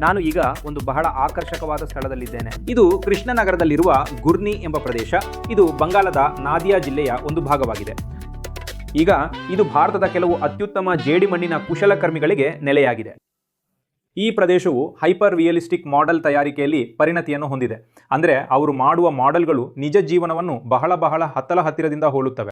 ನಾನು ಈಗ ಒಂದು ಬಹಳ ಆಕರ್ಷಕವಾದ ಸ್ಥಳದಲ್ಲಿದ್ದೇನೆ. ಇದು ಕೃಷ್ಣನಗರದಲ್ಲಿರುವ ಗುರ್ನಿ ಎಂಬ ಪ್ರದೇಶ. ಇದು ಬಂಗಾಳದ ನಾದಿಯಾ ಜಿಲ್ಲೆಯ ಒಂದು ಭಾಗವಾಗಿದೆ. ಈಗ ಇದು ಭಾರತದ ಕೆಲವು ಅತ್ಯುತ್ತಮ ಜೇಡಿಮಣ್ಣಿನ ಕುಶಲಕರ್ಮಿಗಳಿಗೆ ನೆಲೆಯಾಗಿದೆ. ಈ ಪ್ರದೇಶವು ಹೈಪರ್ ರಿಯಲಿಸ್ಟಿಕ್ ಮಾಡೆಲ್ ತಯಾರಿಕೆಯಲ್ಲಿ ಪರಿಣತಿಯನ್ನು ಹೊಂದಿದೆ. ಅಂದರೆ ಅವರು ಮಾಡುವ ಮಾಡೆಲ್ಗಳು ನಿಜ ಜೀವನವನ್ನು ಬಹಳ ಹತ್ತಿರದಿಂದ ಹೋಲುತ್ತವೆ.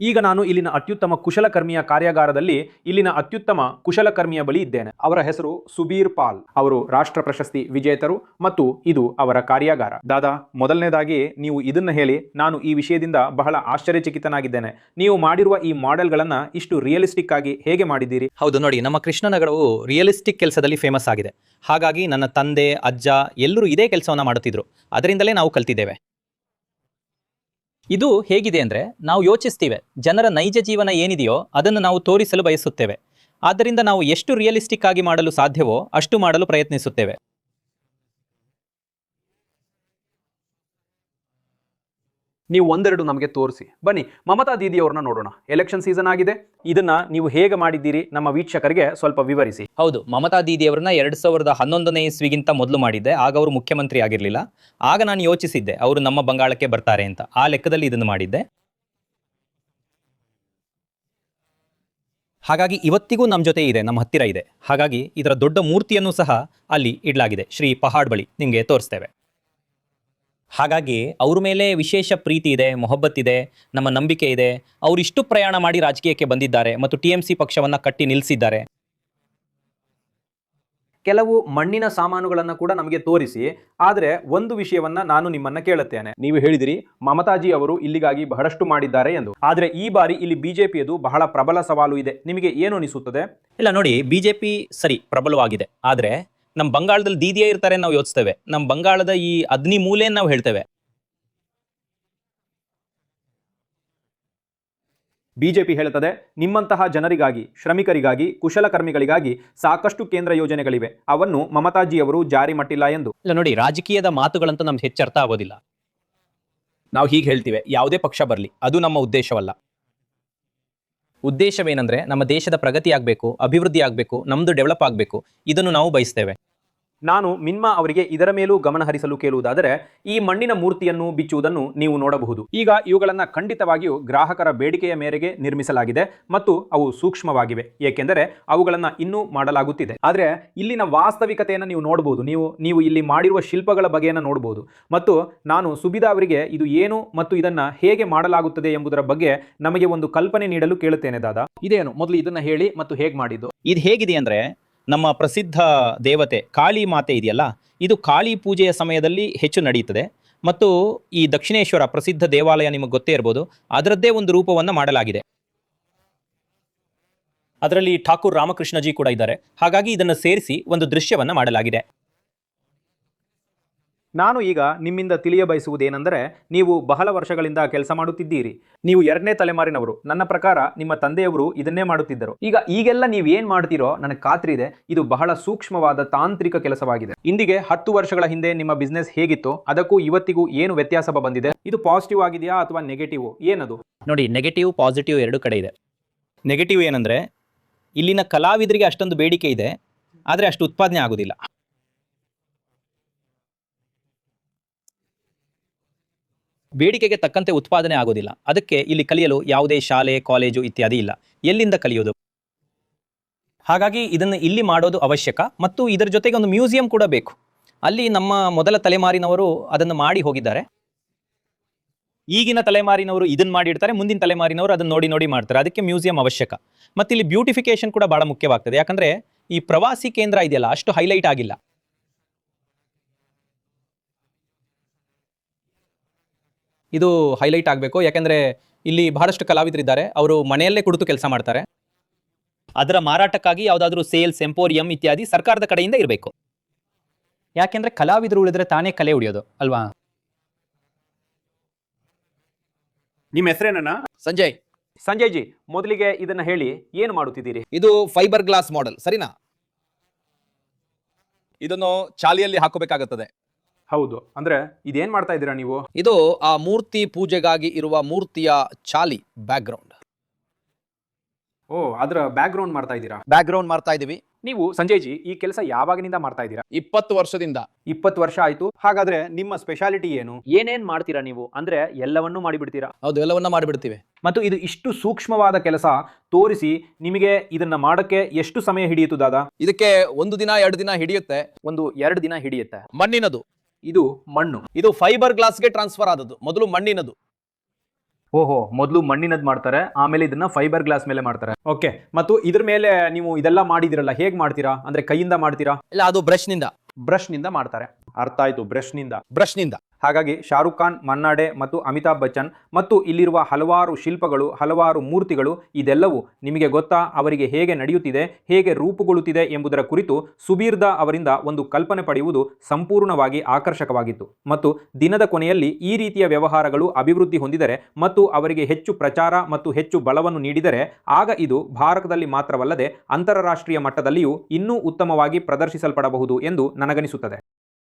ಈಗ ನಾನು ಇಲ್ಲಿನ ಅತ್ಯುತ್ತಮ ಕುಶಲಕರ್ಮಿಯ ಕಾರ್ಯಾಗಾರದಲ್ಲಿ ಇಲ್ಲಿನ ಅತ್ಯುತ್ತಮ ಕುಶಲಕರ್ಮಿಯ ಬಳಿ ಇದ್ದೇನೆ. ಅವರ ಹೆಸರು ಸುಬೀರ್ ಪಾಲ್. ಅವರು ರಾಷ್ಟ್ರ ಪ್ರಶಸ್ತಿ ವಿಜೇತರು ಮತ್ತು ಇದು ಅವರ ಕಾರ್ಯಾಗಾರ. ದಾದಾ, ಮೊದಲನೇದಾಗಿ ನೀವು ಇದನ್ನ ಹೇಳಿ, ನಾನು ಈ ವಿಷಯದಿಂದ ಬಹಳ ಆಶ್ಚರ್ಯಚಕಿತನಾಗಿದ್ದೇನೆ. ನೀವು ಮಾಡಿರುವ ಈ ಮಾಡೆಲ್ಗಳನ್ನು ಇಷ್ಟು ರಿಯಲಿಸ್ಟಿಕ್ ಆಗಿ ಹೇಗೆ ಮಾಡಿದ್ದೀರಿ? ಹೌದು ನೋಡಿ, ನಮ್ಮ ಕೃಷ್ಣನಗರವು ರಿಯಲಿಸ್ಟಿಕ್ ಕೆಲಸದಲ್ಲಿ ಫೇಮಸ್ ಆಗಿದೆ. ಹಾಗಾಗಿ ನನ್ನ ತಂದೆ, ಅಜ್ಜ ಎಲ್ಲರೂ ಇದೇ ಕೆಲಸವನ್ನು ಮಾಡುತ್ತಿದ್ರು. ಅದರಿಂದಲೇ ನಾವು ಕಲ್ತಿದ್ದೇವೆ. ಇದು ಹೇಗಿದೆ ಅಂದರೆ, ನಾವು ಯೋಚಿಸ್ತೀವಿ, ಜನರ ನೈಜ ಜೀವನ ಏನಿದೆಯೋ ಅದನ್ನು ನಾವು ತೋರಿಸಲು ಬಯಸುತ್ತೇವೆ. ಆದ್ದರಿಂದ ನಾವು ಎಷ್ಟು ರಿಯಲಿಸ್ಟಿಕ್ ಆಗಿ ಮಾಡಲು ಸಾಧ್ಯವೋ ಅಷ್ಟು ಮಾಡಲು ಪ್ರಯತ್ನಿಸುತ್ತೇವೆ. ನೀವು ಒಂದೆರಡು ನಮಗೆ ತೋರಿಸಿ. ಬನ್ನಿ, ಮಮತಾ ದೀದಿಯವ್ರನ್ನ ನೋಡೋಣ. ಎಲೆಕ್ಷನ್ ಸೀಸನ್ ಆಗಿದೆ. ಇದನ್ನ ನೀವು ಹೇಗೆ ಮಾಡಿದ್ದೀರಿ ನಮ್ಮ ವೀಕ್ಷಕರಿಗೆ ಸ್ವಲ್ಪ ವಿವರಿಸಿ. ಹೌದು, ಮಮತಾ ದೀದಿಯವರನ್ನ 2011ನೇ ಇಸ್ವಿಗಿಂತ ಮೊದಲು ಮಾಡಿದ್ದೆ. ಆಗ ಅವರು ಮುಖ್ಯಮಂತ್ರಿ ಆಗಿರಲಿಲ್ಲ. ಆಗ ನಾನು ಯೋಚಿಸಿದ್ದೆ ಅವರು ನಮ್ಮ ಬಂಗಾಳಕ್ಕೆ ಬರ್ತಾರೆ ಅಂತ. ಆ ಲೆಕ್ಕದಲ್ಲಿ ಇದನ್ನು ಮಾಡಿದ್ದೆ. ಹಾಗಾಗಿ ಇವತ್ತಿಗೂ ನಮ್ಮ ಜೊತೆ ಇದೆ, ನಮ್ಮ ಹತ್ತಿರ ಇದೆ. ಹಾಗಾಗಿ ಇದರ ದೊಡ್ಡ ಮೂರ್ತಿಯನ್ನು ಸಹ ಅಲ್ಲಿ ಇಡಲಾಗಿದೆ, ಶ್ರೀ ಪಹಾಡ್ ಬಳಿ. ನಿಮಗೆ ತೋರಿಸ್ತೇವೆ. ಹಾಗಾಗಿ ಅವ್ರ ಮೇಲೆ ವಿಶೇಷ ಪ್ರೀತಿ ಇದೆ, ಮೊಹಬ್ಬತ್ ಇದೆ, ನಮ್ಮ ನಂಬಿಕೆ ಇದೆ. ಅವರಿಷ್ಟು ಪ್ರಯಾಣ ಮಾಡಿ ರಾಜಕೀಯಕ್ಕೆ ಬಂದಿದ್ದಾರೆ ಮತ್ತು TMC ಪಕ್ಷವನ್ನು ಕಟ್ಟಿ ನಿಲ್ಲಿಸಿದ್ದಾರೆ. ಕೆಲವು ಮಣ್ಣಿನ ಸಾಮಾನುಗಳನ್ನು ಕೂಡ ನಮಗೆ ತೋರಿಸಿ. ಆದರೆ ಒಂದು ವಿಷಯವನ್ನ ನಾನು ನಿಮ್ಮನ್ನ ಕೇಳುತ್ತೇನೆ. ನೀವು ಹೇಳಿದಿರಿ ಮಮತಾಜಿ ಅವರು ಇಲ್ಲಿಗಾಗಿ ಬಹಳಷ್ಟು ಮಾಡಿದ್ದಾರೆ ಎಂದು. ಆದರೆ ಈ ಬಾರಿ ಇಲ್ಲಿ ಬಿಜೆಪಿಯದು ಬಹಳ ಪ್ರಬಲ ಸವಾಲು ಇದೆ. ನಿಮಗೆ ಏನು ಅನಿಸುತ್ತದೆ? ಇಲ್ಲ ನೋಡಿ, BJP ಸರಿ ಪ್ರಬಲವಾಗಿದೆ. ಆದರೆ ನಮ್ಮ ಬಂಗಾಳದಲ್ಲಿ ದೀದಿಯೇ ಇರ್ತಾರೆ ನಾವು ಯೋಚಿಸ್ತೇವೆ. ನಮ್ಮ ಬಂಗಾಳದ ಈ ಅಗ್ನಿ ಮೂಲೆಯನ್ನು ನಾವು ಹೇಳ್ತೇವೆ. ಬಿಜೆಪಿ ಹೇಳುತ್ತದೆ ನಿಮ್ಮಂತಹ ಜನರಿಗಾಗಿ, ಶ್ರಮಿಕರಿಗಾಗಿ, ಕುಶಲಕರ್ಮಿಗಳಿಗಾಗಿ ಸಾಕಷ್ಟು ಕೇಂದ್ರ ಯೋಜನೆಗಳಿವೆ, ಅವನ್ನು ಮಮತಾಜಿಯವರು ಜಾರಿ ಮಾಡಿಲ್ಲ ಎಂದು. ಇಲ್ಲ ನೋಡಿ, ರಾಜಕೀಯದ ಮಾತುಗಳಂತೂ ನಮ್ಗೆ ಹೆಚ್ಚು ಅರ್ಥ ಆಗೋದಿಲ್ಲ. ನಾವು ಹೀಗೆ ಹೇಳ್ತೀವಿ, ಯಾವುದೇ ಪಕ್ಷ ಬರಲಿ, ಅದು ನಮ್ಮ ಉದ್ದೇಶವಲ್ಲ. ಉದ್ದೇಶವೇನೆಂದರೆ ನಮ್ಮ ದೇಶದ ಪ್ರಗತಿ ಆಗಬೇಕು, ಅಭಿವೃದ್ಧಿ ಆಗಬೇಕು, ನಮ್ಮದು ಡೆವಲಪ್ ಆಗಬೇಕು. ಇದನ್ನು ನಾವು ಬಯಸ್ತೇವೆ. ನಾನು ಮಿನ್ಮಾ ಅವರಿಗೆ ಇದರ ಮೇಲೂ ಗಮನ ಹರಿಸಲು ಕೇಳುವುದಾದರೆ, ಈ ಮಣ್ಣಿನ ಮೂರ್ತಿಯನ್ನು ಬಿಚ್ಚುವುದನ್ನು ನೀವು ನೋಡಬಹುದು. ಈಗ ಇವುಗಳನ್ನು ಖಂಡಿತವಾಗಿಯೂ ಗ್ರಾಹಕರ ಬೇಡಿಕೆಯ ಮೇರೆಗೆ ನಿರ್ಮಿಸಲಾಗಿದೆ ಮತ್ತು ಅವು ಸೂಕ್ಷ್ಮವಾಗಿವೆ, ಏಕೆಂದರೆ ಅವುಗಳನ್ನು ಇನ್ನೂ ಮಾಡಲಾಗುತ್ತಿದೆ. ಆದರೆ ಇಲ್ಲಿನ ವಾಸ್ತವಿಕತೆಯನ್ನು ನೀವು ನೋಡಬಹುದು. ನೀವು ಇಲ್ಲಿ ಮಾಡಿರುವ ಶಿಲ್ಪಗಳ ಬಗೆಯನ್ನು ನೋಡಬಹುದು. ಮತ್ತು ನಾನು ಸುಬಿದಾ ಅವರಿಗೆ ಇದು ಏನು ಮತ್ತು ಇದನ್ನು ಹೇಗೆ ಮಾಡಲಾಗುತ್ತದೆ ಎಂಬುದರ ಬಗ್ಗೆ ನಮಗೆ ಒಂದು ಕಲ್ಪನೆ ನೀಡಲು ಕೇಳುತ್ತೇನೆ. ದಾದಾ, ಇದೇನು ಮೊದಲು ಇದನ್ನು ಹೇಳಿ ಮತ್ತು ಹೇಗೆ ಮಾಡಿದ್ದು? ಇದು ಹೇಗಿದೆ ಅಂದರೆ, ನಮ್ಮ ಪ್ರಸಿದ್ಧ ದೇವತೆ ಕಾಳಿ ಮಾತೆ ಇದೆಯಲ್ಲ, ಇದು ಕಾಳಿ ಪೂಜೆಯ ಸಮಯದಲ್ಲಿ ಹೆಚ್ಚು ನಡೆಯುತ್ತದೆ. ಮತ್ತು ಈ ದಕ್ಷಿಣೇಶ್ವರ ಪ್ರಸಿದ್ಧ ದೇವಾಲಯ ನಿಮಗೆ ಗೊತ್ತೇ ಇರ್ಬೋದು, ಅದರದ್ದೇ ಒಂದು ರೂಪವನ್ನು ಮಾಡಲಾಗಿದೆ. ಅದರಲ್ಲಿ ಠಾಕೂರ್ ರಾಮಕೃಷ್ಣಜಿ ಕೂಡ ಇದ್ದಾರೆ. ಹಾಗಾಗಿ ಇದನ್ನು ಸೇರಿಸಿ ಒಂದು ದೃಶ್ಯವನ್ನು ಮಾಡಲಾಗಿದೆ. ನಾನು ಈಗ ನಿಮ್ಮಿಂದ ತಿಳಿಯ ಬಯಸುವುದೇನೆಂದರೆ, ನೀವು ಬಹಳ ವರ್ಷಗಳಿಂದ ಕೆಲಸ ಮಾಡುತ್ತಿದ್ದೀರಿ. ನೀವು 2ನೇ ತಲೆಮಾರಿನವರು. ನನ್ನ ಪ್ರಕಾರ ನಿಮ್ಮ ತಂದೆಯವರು ಇದನ್ನೇ ಮಾಡುತ್ತಿದ್ದರು. ಈಗೆಲ್ಲ ನೀವು ಏನು ಮಾಡ್ತೀರೋ ನನಗೆ ಖಾತ್ರಿ ಇದೆ, ಇದು ಬಹಳ ಸೂಕ್ಷ್ಮವಾದ ತಾಂತ್ರಿಕ ಕೆಲಸವಾಗಿದೆ. ಇಂದಿಗೆ 10 ವರ್ಷಗಳ ಹಿಂದೆ ನಿಮ್ಮ ಬಿಸ್ನೆಸ್ ಹೇಗಿತ್ತು, ಅದಕ್ಕೂ ಇವತ್ತಿಗೂ ಏನು ವ್ಯತ್ಯಾಸ ಬಂದಿದೆ? ಇದು ಪಾಸಿಟಿವ್ ಆಗಿದೆಯಾ ಅಥವಾ ನೆಗೆಟಿವ್? ಏನದು? ನೋಡಿ, ನೆಗೆಟಿವ್ ಪಾಸಿಟಿವ್ ಎರಡು ಕಡೆ ಇದೆ. ನೆಗೆಟಿವ್ ಏನಂದರೆ, ಇಲ್ಲಿನ ಕಲಾವಿದರಿಗೆ ಅಷ್ಟೊಂದು ಬೇಡಿಕೆ ಇದೆ, ಆದರೆ ಅಷ್ಟು ಉತ್ಪಾದನೆ ಆಗೋದಿಲ್ಲ. ಬೇಡಿಕೆಗೆ ತಕ್ಕಂತೆ ಉತ್ಪಾದನೆ ಆಗೋದಿಲ್ಲ. ಅದಕ್ಕೆ ಇಲ್ಲಿ ಕಲಿಯಲು ಯಾವುದೇ ಶಾಲೆ, ಕಾಲೇಜು ಇತ್ಯಾದಿ ಇಲ್ಲ. ಎಲ್ಲಿಂದ ಕಲಿಯೋದು? ಹಾಗಾಗಿ ಇದನ್ನು ಇಲ್ಲಿ ಮಾಡೋದು ಅವಶ್ಯಕ. ಮತ್ತು ಇದರ ಜೊತೆಗೆ ಒಂದು ಮ್ಯೂಸಿಯಂ ಕೂಡ ಬೇಕು. ಅಲ್ಲಿ ನಮ್ಮ ಮೊದಲ ತಲೆಮಾರಿನವರು ಅದನ್ನು ಮಾಡಿ ಹೋಗಿದ್ದಾರೆ. ಈಗಿನ ತಲೆಮಾರಿನವರು ಇದನ್ನು ಮಾಡಿರ್ತಾರೆ, ಮುಂದಿನ ತಲೆಮಾರಿನವರು ಅದನ್ನು ನೋಡಿ ಮಾಡ್ತಾರೆ. ಅದಕ್ಕೆ ಮ್ಯೂಸಿಯಂ ಅವಶ್ಯಕ. ಮತ್ತು ಇಲ್ಲಿ ಬ್ಯೂಟಿಫಿಕೇಶನ್ ಕೂಡ ಬಹಳ ಮುಖ್ಯವಾಗ್ತದೆ. ಯಾಕಂದರೆ ಈ ಪ್ರವಾಸಿ ಕೇಂದ್ರ ಇದೆಯಲ್ಲ, ಅಷ್ಟು ಹೈಲೈಟ್ ಆಗಿಲ್ಲ. ಇದು ಹೈಲೈಟ್ ಆಗಬೇಕು. ಯಾಕೆಂದರೆ ಇಲ್ಲಿ ಬಹಳಷ್ಟು ಕಲಾವಿದರಿದ್ದಾರೆ, ಅವರು ಮನೆಯಲ್ಲೇ ಕುಳಿತು ಕೆಲಸ ಮಾಡ್ತಾರೆ. ಅದರ ಮಾರಾಟಕ್ಕಾಗಿ ಯಾವುದಾದ್ರೂ ಸೇಲ್ಸ್, ಎಂಪೋರಿಯಂ ಇತ್ಯಾದಿ ಸರ್ಕಾರದ ಕಡೆಯಿಂದ ಇರಬೇಕು. ಯಾಕೆಂದರೆ ಕಲಾವಿದರು ಉಳಿದ್ರೆ ತಾನೇ ಕಲೆ ಉಳಿಯೋದು ಅಲ್ವಾ? ನಿಮ್ಮ ಹೆಸರೇನ? ಸಂಜಯ್. ಸಂಜಯ್ ಜಿ, ಮೊದಲಿಗೆ ಇದನ್ನ ಹೇಳಿ, ಏನು ಮಾಡುತ್ತಿದ್ದೀರಿ? ಇದು ಫೈಬರ್ ಗ್ಲಾಸ್ ಮಾಡೆಲ್, ಸರಿನಾ? ಇದನ್ನು ಚಾಲಿಯಲ್ಲಿ ಹಾಕಬೇಕಾಗುತ್ತದೆ. ಹೌದು. ಅಂದ್ರೆ ಇದೇನ್ ಮಾಡ್ತಾ ಇದ್ದೀರಾ ನೀವು? ಇದು ಆ ಮೂರ್ತಿ ಪೂಜೆಗಾಗಿ ಇರುವ ಮೂರ್ತಿಯ ಚಾಲಿ ಬ್ಯಾಕ್ಗ್ರೌಂಡ್. ಓ, ಅದರ ಬ್ಯಾಕ್ ಗ್ರೌಂಡ್ ಮಾಡ್ತಾ ಇದ್ದೀರಾ. ಬ್ಯಾಕ್ ಗ್ರೌಂಡ್ ಮಾಡ್ತಾ ಇದೀವಿ. ನೀವು ಸಂಜಯ್ ಜಿ ಈ ಕೆಲಸ ಯಾವಾಗಿನಿಂದ ಮಾಡ್ತಾ ಇದ್ದೀರಾ? 20 ವರ್ಷದಿಂದ. 20 ವರ್ಷ ಆಯ್ತು. ಹಾಗಾದ್ರೆ ನಿಮ್ಮ ಸ್ಪೆಷಾಲಿಟಿ ಏನು? ಏನೇನ್ ಮಾಡ್ತೀರಾ ನೀವು? ಅಂದ್ರೆ ಎಲ್ಲವನ್ನೂ ಮಾಡಿಬಿಡ್ತೀರಾ? ಹೌದು, ಎಲ್ಲವನ್ನ ಮಾಡಿಬಿಡ್ತೀವಿ. ಮತ್ತು ಇದು ಇಷ್ಟು ಸೂಕ್ಷ್ಮವಾದ ಕೆಲಸ ತೋರಿಸಿ ನಿಮಗೆ ಇದನ್ನ ಮಾಡಕ್ಕೆ ಎಷ್ಟು ಸಮಯ ಹಿಡಿಯಿತು ದಾದಾ? ಇದಕ್ಕೆ 1 ದಿನ 2 ದಿನ ಹಿಡಿಯುತ್ತೆ. 1-2 ದಿನ ಹಿಡಿಯುತ್ತೆ. ಮಣ್ಣಿನದು. ಇದು ಮಣ್ಣು. ಇದು ಫೈಬರ್ ಗ್ಲಾಸ್ಗೆ ಟ್ರಾನ್ಸ್ಫರ್ ಆದದ್ದು. ಮೊದಲು ಮಣ್ಣಿನದು. ಓಹೋ, ಮೊದಲು ಮಣ್ಣಿನದ್ ಮಾಡ್ತಾರೆ, ಆಮೇಲೆ ಇದನ್ನ ಫೈಬರ್ ಗ್ಲಾಸ್ ಮೇಲೆ ಮಾಡ್ತಾರೆ. ಓಕೆ, ಮತ್ತು ಇದ್ರ ಮೇಲೆ ನೀವು ಇದೆಲ್ಲ ಮಾಡಿದಿರಲ್ಲ, ಹೇಗ್ ಮಾಡ್ತೀರಾ? ಅಂದ್ರೆ ಕೈಯಿಂದ ಮಾಡ್ತೀರಾ? ಇಲ್ಲ, ಅದು ಬ್ರಷ್ ನಿಂದ. ಬ್ರಷ್ ನಿಂದ ಮಾಡ್ತಾರೆ. ಅರ್ಥ ಆಯ್ತು, ಬ್ರಷ್ ನಿಂದ. ಬ್ರಷ್ ನಿಂದ. ಹಾಗಾಗಿ ಶಾರುಖ್ ಖಾನ್, ಮನ್ನಾಡೆ ಮತ್ತು ಅಮಿತಾಬ್ ಬಚ್ಚನ್ ಮತ್ತು ಇಲ್ಲಿರುವ ಹಲವಾರು ಶಿಲ್ಪಗಳು, ಹಲವಾರು ಮೂರ್ತಿಗಳು, ಇದೆಲ್ಲವೂ ನಿಮಗೆ ಗೊತ್ತಾ ಅವರಿಗೆ ಹೇಗೆ ನಡೆಯುತ್ತಿದೆ, ಹೇಗೆ ರೂಪುಗೊಳ್ಳುತ್ತಿದೆ ಎಂಬುದರ ಕುರಿತು ಸುಬೀರ್ದಾ ಅವರಿಂದ ಒಂದು ಕಲ್ಪನೆ ಪಡೆಯುವುದು ಸಂಪೂರ್ಣವಾಗಿ ಆಕರ್ಷಕವಾಗಿತ್ತು. ಮತ್ತು ದಿನದ ಕೊನೆಯಲ್ಲಿ ಈ ರೀತಿಯ ವ್ಯವಹಾರಗಳು ಅಭಿವೃದ್ಧಿ ಹೊಂದಿದರೆ ಮತ್ತು ಅವರಿಗೆ ಹೆಚ್ಚು ಪ್ರಚಾರ ಮತ್ತು ಹೆಚ್ಚು ಬಲವನ್ನು ನೀಡಿದರೆ ಆಗ ಇದು ಭಾರತದಲ್ಲಿ ಮಾತ್ರವಲ್ಲದೆ ಅಂತಾರಾಷ್ಟ್ರೀಯ ಮಟ್ಟದಲ್ಲಿಯೂ ಇನ್ನೂ ಉತ್ತಮವಾಗಿ ಪ್ರದರ್ಶಿಸಲ್ಪಡಬಹುದು ಎಂದು ನನಗನಿಸುತ್ತದೆ.